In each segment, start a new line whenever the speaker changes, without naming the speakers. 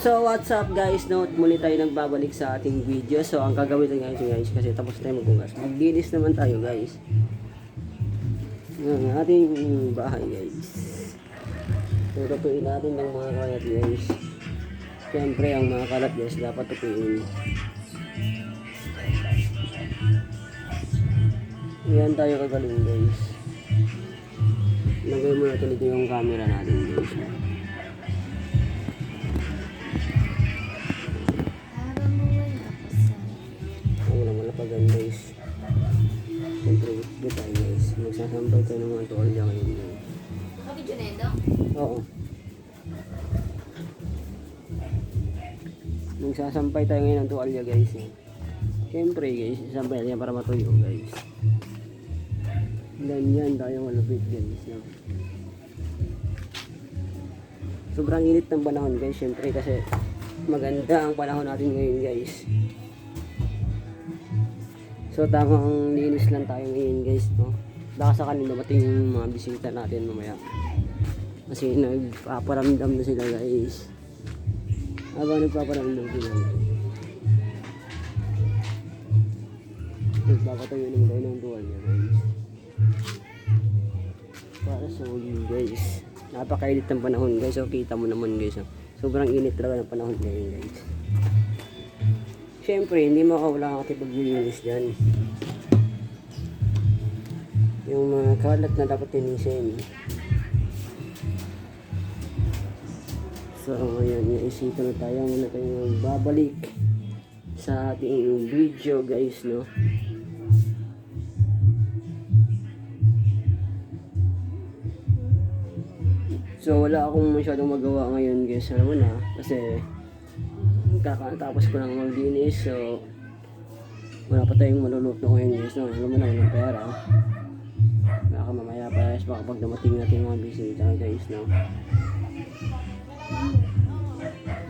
So what's up guys, no? Muli tayo nagbabalik sa ating video. So ang gagawin natin guys, kasi tapos tayo magbukas. Maglinis naman tayo guys ng ating bahay guys. So tutuin natin ng mga kalat guys. Siyempre ang mga kalat guys dapat tutuin. Yan tayo kagaling guys. Lagay mo natin dito yung camera natin guys. Malapagan guys. Siyempre dito tayo guys. Magsasampay tayo ng mga tuwalya ngayon guys.
Nakabidyo na yun daw?
Oo. Magsasampay tayo ngayon ng tuwalya guys. Siyempre guys, sampay natin para matuyo guys. Ganyan tayo malapit guys. Sobrang init ng panahon guys. Siyempre kasi maganda ang panahon natin ngayon guys. So tamang linis lang tayo ngayon guys, no? Baka sakaling dumating yung mga bisita natin mamaya. Kasi nagpaparamdam na sila guys. Habang nagpaparamdam sila nagpapatayo naman tayo ng tuwalya guys. Para sa huli guys. Napakainit ng panahon guys. So kita mo naman guys. Sobrang init talaga ng panahon ngayon guys. Siyempre, hindi makawala ang ating paglilinis dyan. Yung mga kalat na dapat linisin. So, ayan, iisipan na tayo. Muna tayong babalik sa ating video, guys, no? So, wala akong masyadong magawa ngayon, guys. Alam mo na, kasi kakatapos ko lang maglinis, so wala pa tayong maluluto ngayon guys, no? Alam mo na ng pera. Baka mamaya pa guys, baka pag dumating natin mga bisita guys, no?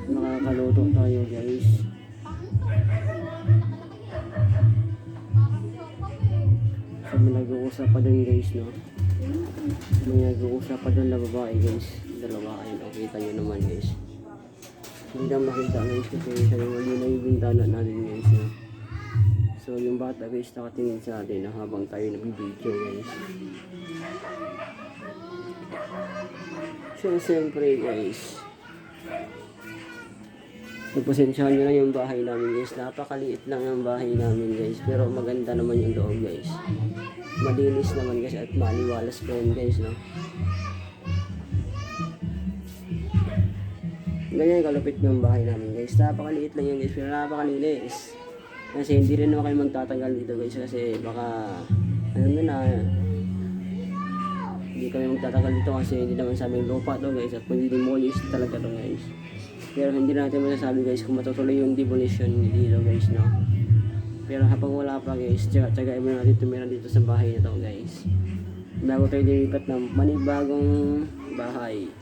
Makakaluto tayo guys. So may nag-uusap pa dun guys, no? May nag-uusap pa dun na babae guys. Dalawa kayo, nakita nyo naman guys. Hindi na makita guys kasi siya yung mali na yung bintana natin guys, no? So yung bata guys nakatingin sa atin habang tayo nag-video guys. So siyempre guys, pagpasensyahan nyo na yung bahay namin guys. Napakaliit lang ang bahay namin guys, pero maganda naman yung loob guys. Malinis naman guys at maliwalas pa yun guys, no? Ganyan kalupit yung bahay namin guys. Napakaliit lang yan guys, pero napakalinis. Kasi hindi rin naman kayo magtatanggal dito guys, kasi baka ano na hindi kami magtatanggal dito kasi hindi naman sa aming lupa to guys, at hindi demolish talaga to guys. Pero hindi natin masasabi guys kung matutuloy yung demolition dito guys, no? Pero habang wala pa guys, tiyagain mo natin tumira dito sa bahay na to guys, bago tayo dilipat ng manibagong bahay.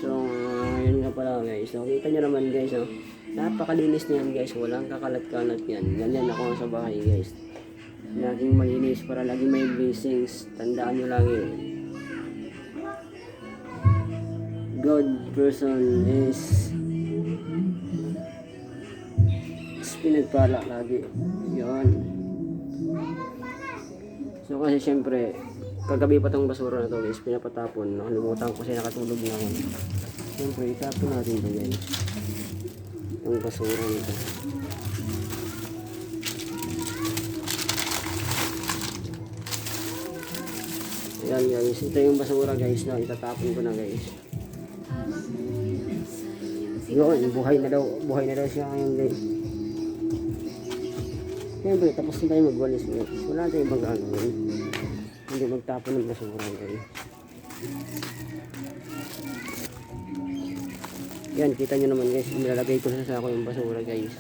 So, yun nga pala guys. So, kita nyo naman guys, no? Napakalinis niyan guys. Walang kakalat-kalat yan. Ganyan ako sa bahay guys. Laging malinis para laging may blessings. Tandaan nyo lagi. God person is pinagpala lagi. Yun. So, kasi syempre, kagabi pa tong basura na to guys, pinapatapon. Nakalimutan ko kasi nakatulog na ako. Siyempre, itapon natin ito guys. Itong basura nito. Ayan guys, ito yung basura guys na itatapon ko na guys. Yun, buhay na daw siya ngayon guys. Siyempre, tapos na tayo magwalis guys. Wala tayong mag-ano. Hindi magtapon ng basura guys. Yan, kita nyo naman guys, nilalagay ko sa sako yung basura guys.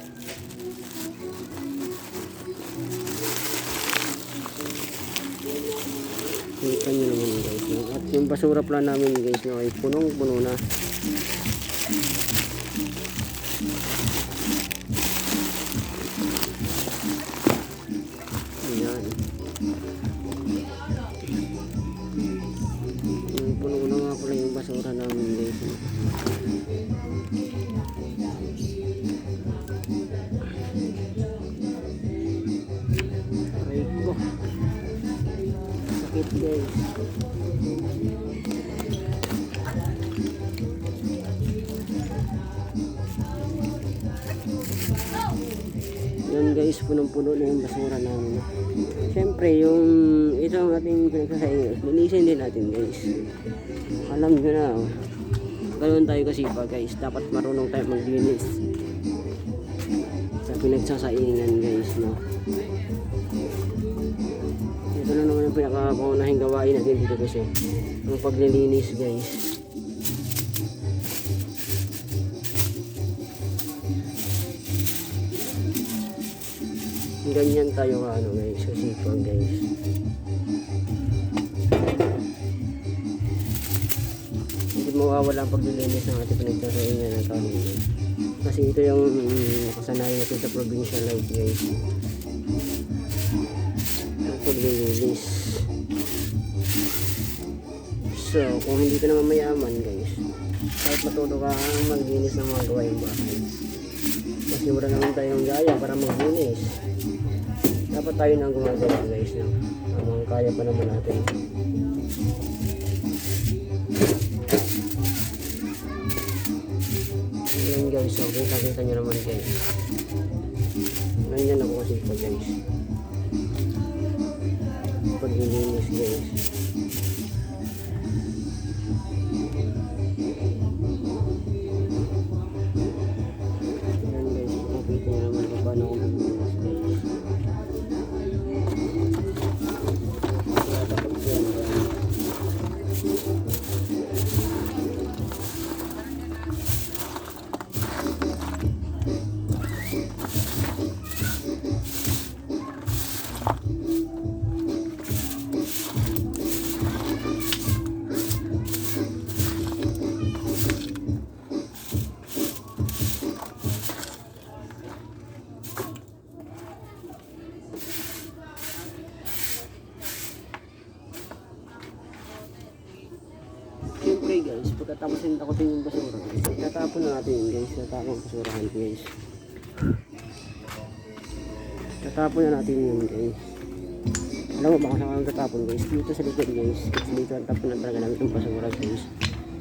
Kita nyo naman guys, no? At yung basura pala namin guys, no, ay punong-puno na. Ayan. Puno na nga pala yung basura namin guys. guys, punong-puno na yung basura namin. No? Siyempre, yung ito ang ating pinagsasayin, linisin din natin guys. Alam nyo na, ganoon tayo kasi pa guys, dapat marunong tayo maglinis sa pinagsasaingan guys, no. Ito na naman ang pinakapaunahing gawain natin dito kasi, ang paglilinis guys. Ganyan tayo ano guys, kasi pa guys. Hindi mawawala ang paglilinis ng ating pinagsasaingan ng tao guys. Kasi ito yung nakasanayan natin sa provincial life guys. Ang paglilinis. So, kung hindi ka naman mayaman guys, kahit matuto ka maglinis ng mga gawain bahay, kasi wala naman tayong gaya para maglinis. Dapat tayo nang gumagawa guys, no? Ang kaya pa naman natin. Ayan guys, so kita nyo naman guys. Ganyan ako kasi po guys. Paglilinis guys. Ayan guys, makikita nyo naman kung paano ako maglinis guys. Siyempre guys, pagkatapos yung takutin yung basura, tatapon na natin yun guys, tatapon ang basurahan guys. Tatapon na natin yun guys. Alam mo baka saan tatapon guys, dito sa likod guys, kasi dito ang tapon na talaga namin yung basura guys.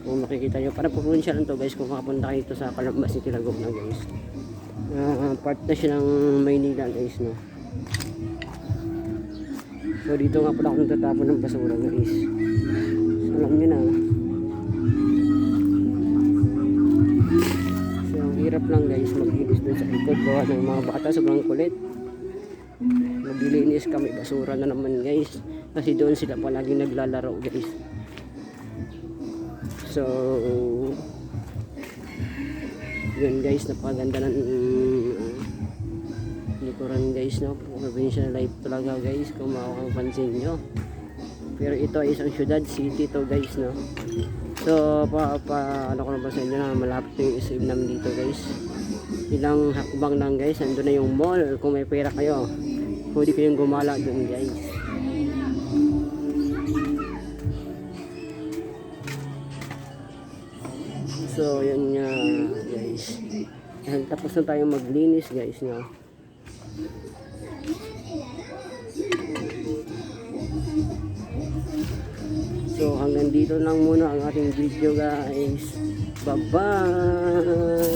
Kung makikita nyo, para provincial lang to guys, kung makapunta kayo sa Calamba City, Laguna guys. Part na siya ng Maynila guys, no. So dito nga pala ako nagtatapon ng basura guys. So, alam nyo na. Hirap lang guys maglinis dun sa likod, gawa ng mga bata sobrang kulit. Maglilinis kami, basura na naman guys, kasi doon sila palagi naglalaro guys. So yun guys, napaganda ng likuran guys, no. Provincial life talaga guys kung makapansin nyo. Pero ito ay isang syudad, city to guys, no. So ano ko na ba sa inyo na malapit yung isip namin dito guys. Ilang hakbang lang guys, nandun na yung mall. Kung may pera kayo, pwede kayong gumala dun guys. So yun nga guys, and tapos na tayong maglinis guys, no. So hanggang dito lang muna ang ating video guys. Bye bye.